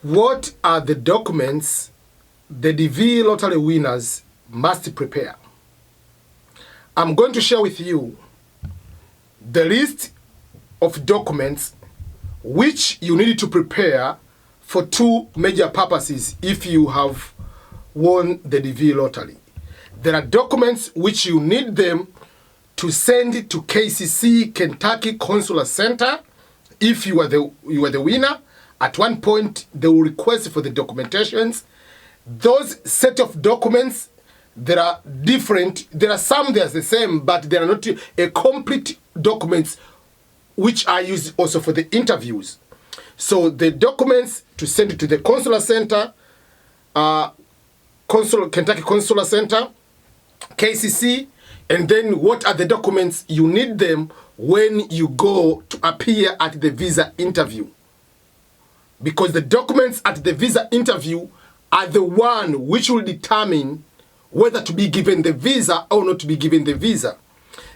What are the documents the DV lottery winners must prepare? I'm going to share with you the list of documents which you need to prepare for two major purposes if you have won the DV lottery. There are documents which you need them to send to KCC, Kentucky Consular Center, if you are the winner. At one point, they will request for the documentations. Those set of documents, there are different. There are some that are the same, but they are not a complete documents which are used also for the interviews. So the documents to send it to the Consular Center, Kentucky Consular Center, KCC, and then what are the documents you need them when you go to appear at the visa interview. Because the documents at the visa interview are the one which will determine whether to be given the visa or not to be given the visa.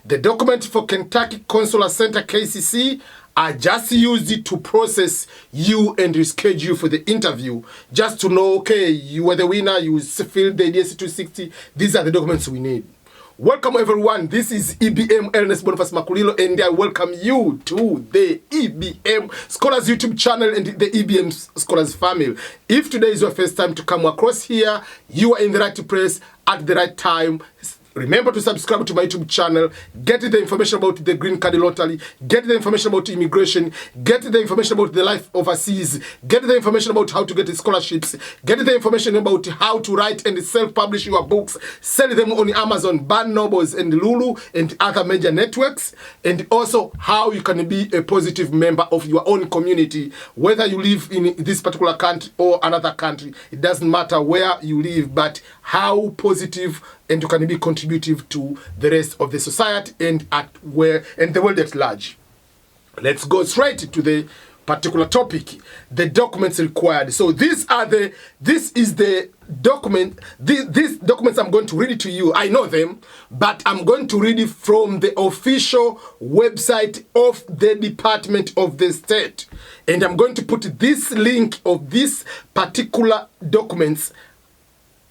The document for Kentucky Consular Center KCC are just used to process you and reschedule for the interview. Just to know, okay, you were the winner, you filled the DS260. These are the documents we need. Welcome everyone, this is EBM Ernest Boniface Makulilo, and I welcome you to the EBM Scholars YouTube channel and the EBM Scholars family. If today is your first time to come across here, you are in the right place at the right time. Remember to subscribe to my YouTube channel, get the information about the green card lottery, get the information about immigration, get the information about the life overseas, get the information about how to get the scholarships, get the information about how to write and self-publish your books, sell them on Amazon, Barnes Nobles, and Lulu, and other major networks, and also how you can be a positive member of your own community, whether you live in this particular country or another country. It doesn't matter where you live, but how positive and you can be contributive to the rest of the society and the world at large. Let's go straight to the particular topic, the documents required. So this is the document. These documents I'm going to read it to you. I know them, but I'm going to read it from the official website of the Department of the State, and I'm going to put this link of these particular documents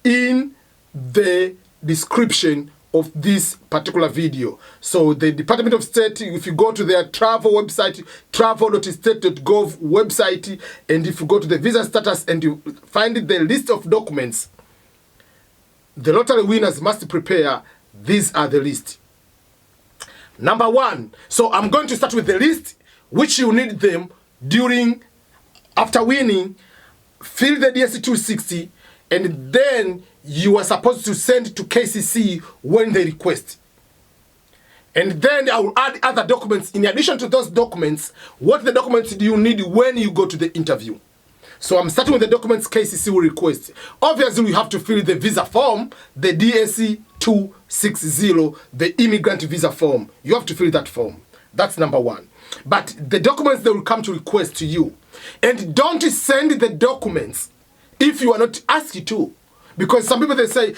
in the description of this particular video. So the Department of State, if you go to their travel website, travel.state.gov website, and if you go to the visa status and you find the list of documents the lottery winners must prepare, these are the list. Number one, so I'm going to start with the list which you need them after winning, fill the DS260, and then you are supposed to send to KCC when they request. And then I will add other documents. In addition to those documents, what the documents do you need when you go to the interview? So I'm starting with the documents KCC will request. Obviously, we have to fill the visa form, the DSC260, the immigrant visa form. You have to fill that form. That's number one. But the documents they will come to request to you. And don't send the documents if you are not asked to. Because some people, they say,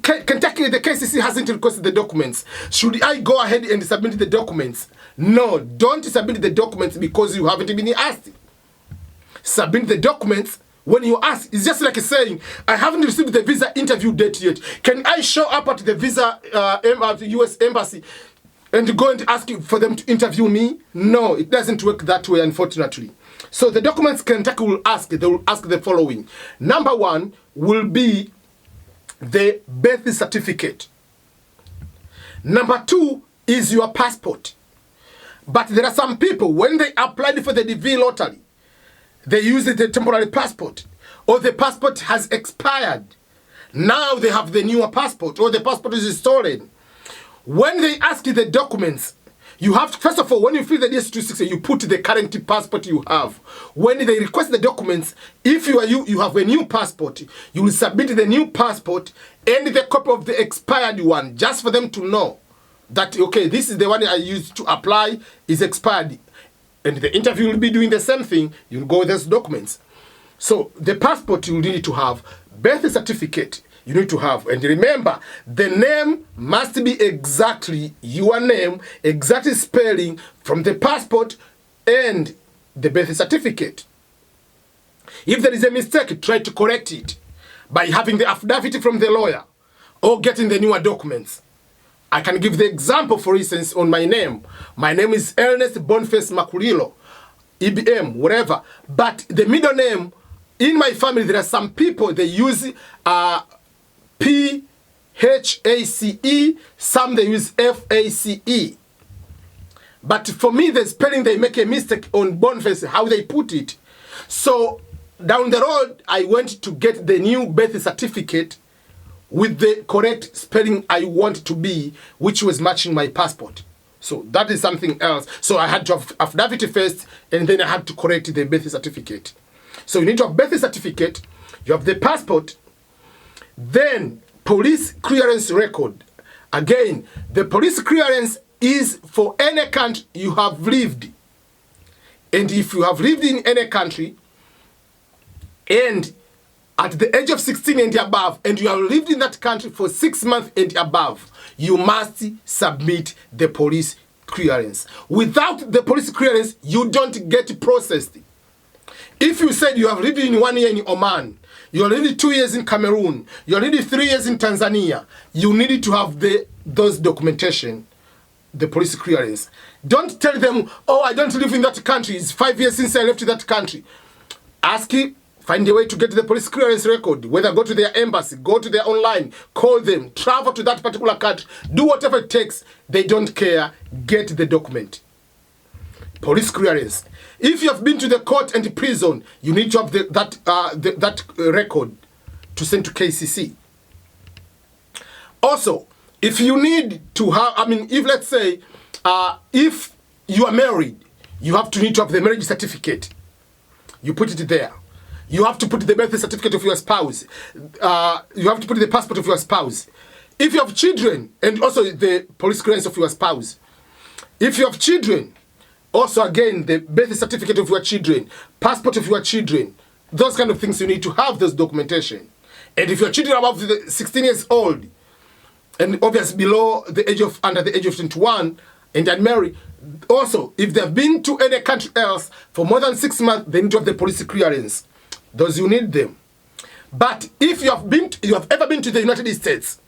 Kentucky, the KCC hasn't requested the documents. Should I go ahead and submit the documents? No, don't submit the documents because you haven't been asked. Submit the documents when you ask. It's just like saying, I haven't received the visa interview date yet. Can I show up at the visa US Embassy and go and ask for them to interview me? No, it doesn't work that way, unfortunately. So the documents Kentucky will ask, they will ask the following. Number one will be the birth certificate. Number two is your passport. But there are some people, when they applied for the DV lottery, they used the temporary passport, or the passport has expired. Now they have the newer passport, or the passport is stolen. When they ask you the documents, you have to, first of all, when you fill the DS260, you put the current passport you have. When they request the documents, if you have a new passport, you will submit the new passport and the copy of the expired one, just for them to know that, okay, this is the one I used to apply, is expired. And the interview will be doing the same thing. You'll go with those documents. So the passport you need to have, birth certificate you need to have. And remember, the name must be exactly your name, exactly spelling from the passport and the birth certificate. If there is a mistake, try to correct it by having the affidavit from the lawyer or getting the newer documents. I can give the example, for instance, on my name. My name is Ernest Boniface Makulilo, EBM, whatever. But the middle name, in my family, there are some people, they use P-H-A-C-E, some they use F-A-C-E. But for me, the spelling, they make a mistake on Boniface, how they put it. So down the road, I went to get the new birth certificate with the correct spelling I want to be, which was matching my passport. So that is something else. So I had to have affidavit first, and then I had to correct the birth certificate. So you need to have birth certificate, you have the passport, then police clearance record. Again, the police clearance is for any country you have lived. And if you have lived in any country, and at the age of 16 and above, and you have lived in that country for 6 months and above, you must submit the police clearance. Without the police clearance, you don't get processed. If you said you have lived in 1 year in Oman, you have lived 2 years in Cameroon, you have lived 3 years in Tanzania, you need to have those documentation, the police clearance. Don't tell them, oh, I don't live in that country. It's 5 years since I left that country. Ask it. Find a way to get the police clearance record, whether go to their embassy, go to their online, call them, travel to that particular country, do whatever it takes. They don't care. Get the document. Police clearance. If you have been to the court and prison, you need to have that record to send to KCC. Also, if you need to have, if let's say, if you are married, you need to have the marriage certificate. You put it there. You have to put the birth certificate of your spouse. You have to put the passport of your spouse. If you have children, and also the police clearance of your spouse. If you have children, also again, the birth certificate of your children, passport of your children, those kind of things, you need to have those documentation. And if your children are above 16 years old, and obviously under the age of 21, and unmarried, also, if they've been to any country else for more than 6 months, they need to have the police clearance. Those you need them. But if you have ever been to the United States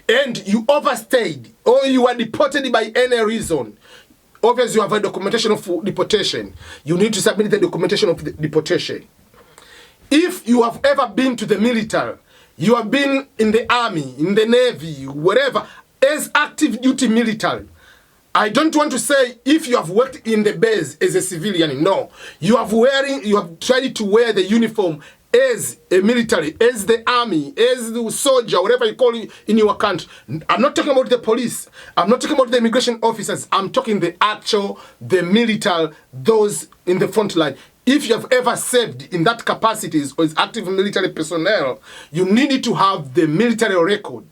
and you overstayed or you were deported by any reason, obviously you have a documentation of deportation. You need to submit the documentation of the deportation. If you have ever been to the military, you have been in the army, in the navy, wherever, as active duty military. I don't want to say if you have worked in the base as a civilian. No. You have tried to wear the uniform as a military, as the army, as the soldier, whatever you call it in your country. I'm not talking about the police. I'm not talking about the immigration officers. I'm talking the military, those in the front line. If you have ever served in that capacity or as active military personnel, you need to have the military record.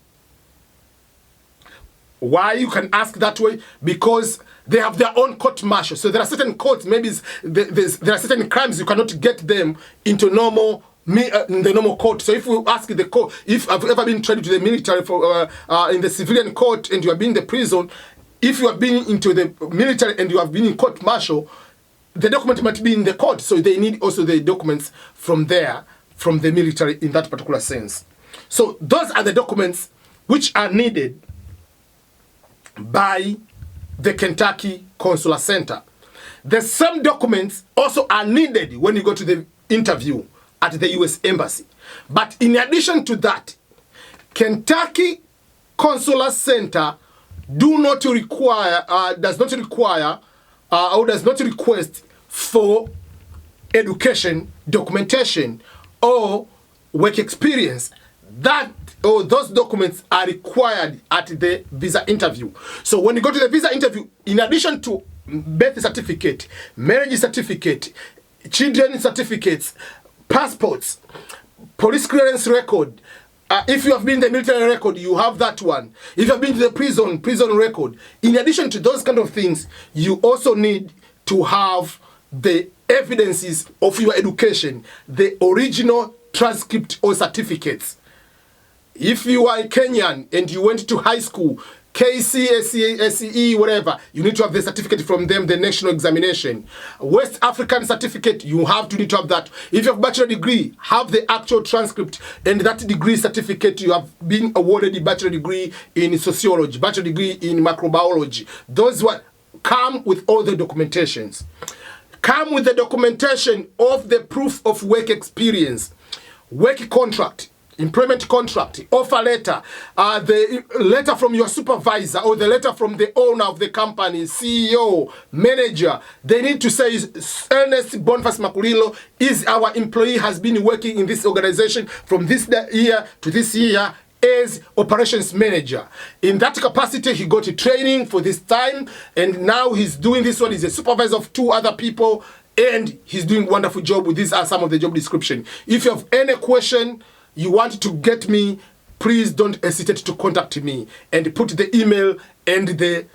Why you can ask that way? Because they have their own court martial. So there are certain courts, maybe there are certain crimes you cannot get them into in the normal court. So if you ask the court, if I've ever been tried to the military for in the civilian court and you have been in the prison, if you have been into the military and you have been in court martial, the document might be in the court. So they need also the documents from there, from the military in that particular sense. So those are the documents which are needed by the Kentucky Consular Center. The same documents also are needed when you go to the interview at the U.S. Embassy. But in addition to that, Kentucky Consular Center does not request for education, documentation, or work experience. Those documents are required at the visa interview. So when you go to the visa interview, in addition to birth certificate, marriage certificate, children certificates, passports, police clearance record, if you have been in the military record, you have that one. If you have been to the prison record. In addition to those kind of things, you also need to have the evidences of your education, the original transcript or certificates. If you are Kenyan and you went to high school, KC, SE, whatever, you need to have the certificate from them, the national examination. West African certificate, you have to need to have that. If you have bachelor degree, have the actual transcript and that degree certificate. You have been awarded a bachelor degree in sociology, bachelor degree in microbiology. Those what come with all the documentations. Come with the documentation of the proof of work experience, work contract, employment contract, offer letter, the letter from your supervisor or the letter from the owner of the company, CEO, manager. They need to say Ernest Boniface Makulilo is our employee, has been working in this organization from this year to this year as operations manager. In that capacity, he got a training for this time, and now he's doing this one. He's a supervisor of 2 other people, and he's doing a wonderful job. These are some of the job description. If you have any question, you want to get me, please don't hesitate to contact me and put the email and the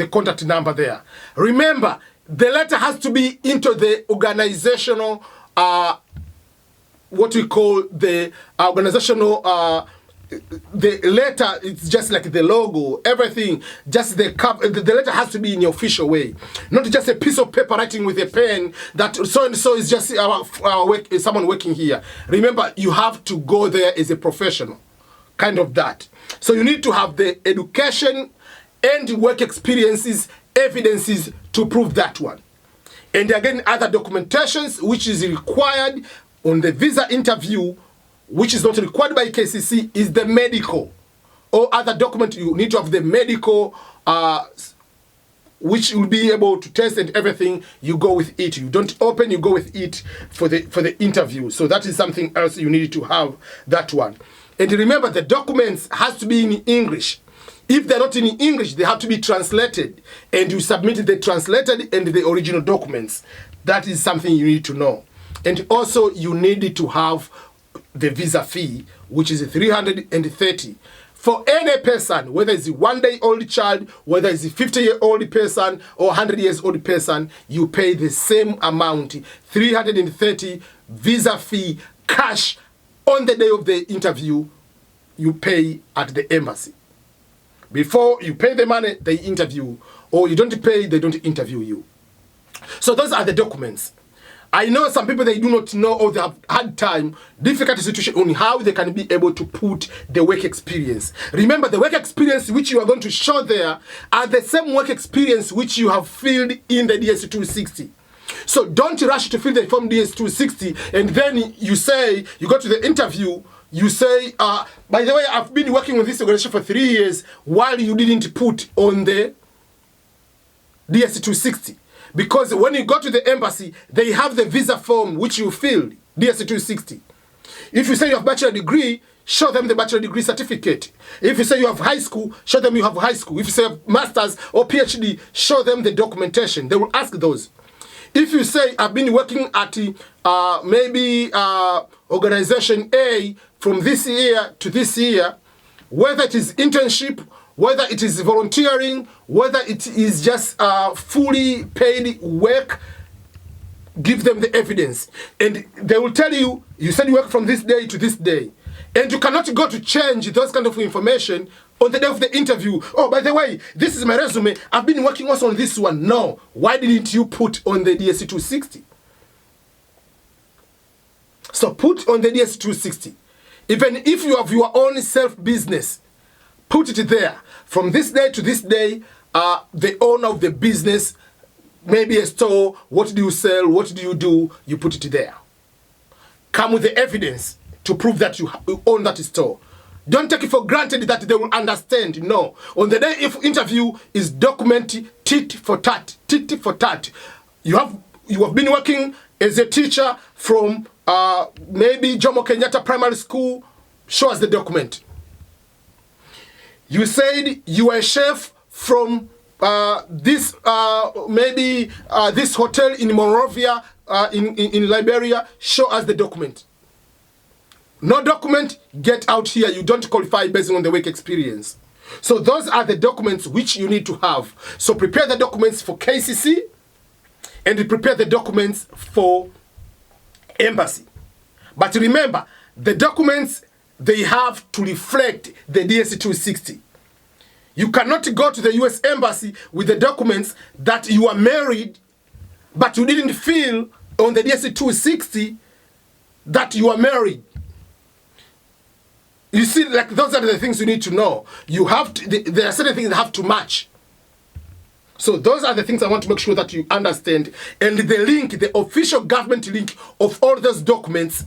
contact number there. Remember, the letter has to be into the organizational, what we call the organizational, the letter, it's just like the logo, everything, just the letter has to be in your official way. Not just a piece of paper writing with a pen that so-and-so is just someone working here. Remember, you have to go there as a professional, kind of that. So you need to have the education and work experiences, evidences to prove that one. And again, other documentations which is required on the visa interview, which is not required by KCC, is the medical or other document. You need to have the medical, which will be able to test and everything. You go with it. You don't open, you go with it for the interview. So that is something else you need to have, that one. And remember, the documents has to be in English. If they're not in English, they have to be translated, and you submit the translated and the original documents. That is something you need to know. And also you need to have the visa fee, which is 330 for any person, whether it's a 1-day-old child, whether it's a 50-year-old person or 100-years-old person. You pay the same amount, 330 visa fee, cash on the day of the interview. You pay at the embassy. Before you pay the money, they interview, or you don't pay, they don't interview you. So those are the documents. I know some people, they do not know, or they have had time, difficult situation on how they can be able to put the work experience. Remember, the work experience which you are going to show there are the same work experience which you have filled in the DS260. So don't rush to fill the form DS260 and then you say, you go to the interview, you say, by the way, I've been working with this organization for 3 years, while you didn't put on the DS260. Because when you go to the embassy, they have the visa form which you filled, DS260. If you say you have bachelor degree, show them the bachelor degree certificate. If you say you have high school, show them you have high school. If you say you have master's or PhD, show them the documentation. They will ask those. If you say I've been working at maybe organization A from this year to this year, whether it is internship, whether it is volunteering, whether it is just fully paid work, give them the evidence. And they will tell you, you said you work from this day to this day. And you cannot go to change those kind of information on the day of the interview. Oh, by the way, this is my resume. I've been working also on this one. No. Why didn't you put on the DS260? So put on the DS260. Even if you have your own self-business, put it there. From this day to this day, the owner of the business, maybe a store, what do you sell, what do you do, you put it there. Come with the evidence to prove that you own that store. Don't take it for granted that they will understand. No. On the day if interview is documented tit for tat, tit for tat. You have been working as a teacher from maybe Jomo Kenyatta Primary School. Show us the document. You said you were a chef from this this hotel in Monrovia in Liberia. Show us the document. No document, get out here. You don't qualify based on the work experience. So those are the documents which you need to have. So prepare the documents for KCC and prepare the documents for embassy. But remember, the documents they have to reflect the DS-260. You cannot go to the US Embassy with the documents that you are married, but you didn't fill on the DS-260 that you are married. You see, like, those are the things you need to know. You have to, there are certain things that have to match. So those are the things I want to make sure that you understand. And the link, the official government link of all those documents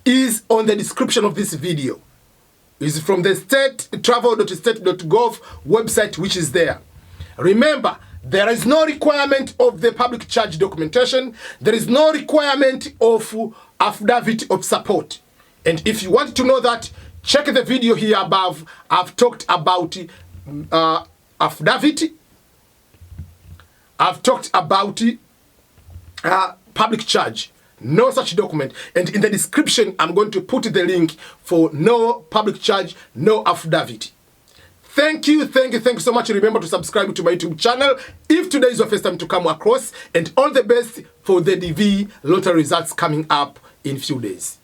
is on the description of this video. It's from the travel.state.gov website, which is there. Remember, there is no requirement of the public charge documentation. There is no requirement of affidavit of support. And if you want to know that, check the video here above. I've talked about affidavit. I've talked about public charge. No such document. And in the description, I'm going to put the link for no public charge, no affidavit. Thank you so much. Remember to subscribe to my YouTube channel if today is your first time to come across. And all the best for the DV lottery results coming up in few days.